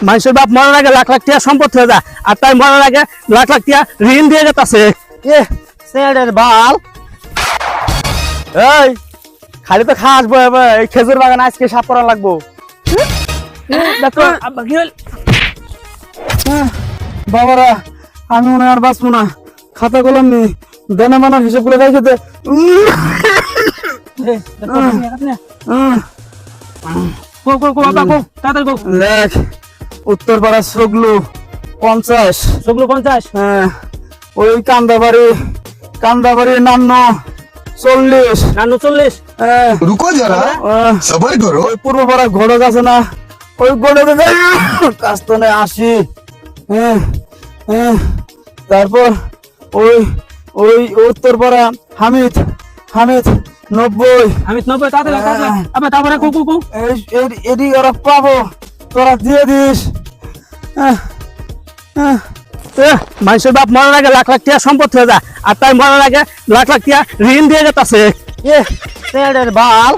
মানুষের বাপ মরার আগে লাখ লাখ টাকা সম্পদ হয়ে যায়, আর তাই মরার আগে লাখ লাখ টাকা ঋণ দিয়ে যেতেছে। সেডের বাল এই খালি তো খাস বয়ে বয়ে এই খেজুর বাগান আজকে সাফ করা লাগবো। বাবারা আমি মনে আর বাঁচবো না, খাতা কলম নেই, দেনা মানার হিসাব করে রাখে দে। দেখ উত্তর পাড়া সগলু 50, সবগুলো 50। হ্যাঁ ওই কান্দাবাড়ি 40, 40। হ্যাঁ रुको जरा सबर करो। ওই পূর্ব পাড়া ঘোড়ক আছে না, ওই ঘোড়কে কাস্তনে 80, হ্যাঁ হ্যাঁ তারপর ওই ওই উত্তর পাড়া হামিদ 90, আমি 90 তাড়াতাড়ি তারপরে এডি ওরা পাবো, তোরা দিয়ে দিস। মানুষের বাপ মরার আগে লাখ লাখ টাকা সম্পদ হয়ে যায়, আর তাই মরার আগে লাখ লাখ টাকা ঋণ দিয়ে যেতেছে। সেডের বাল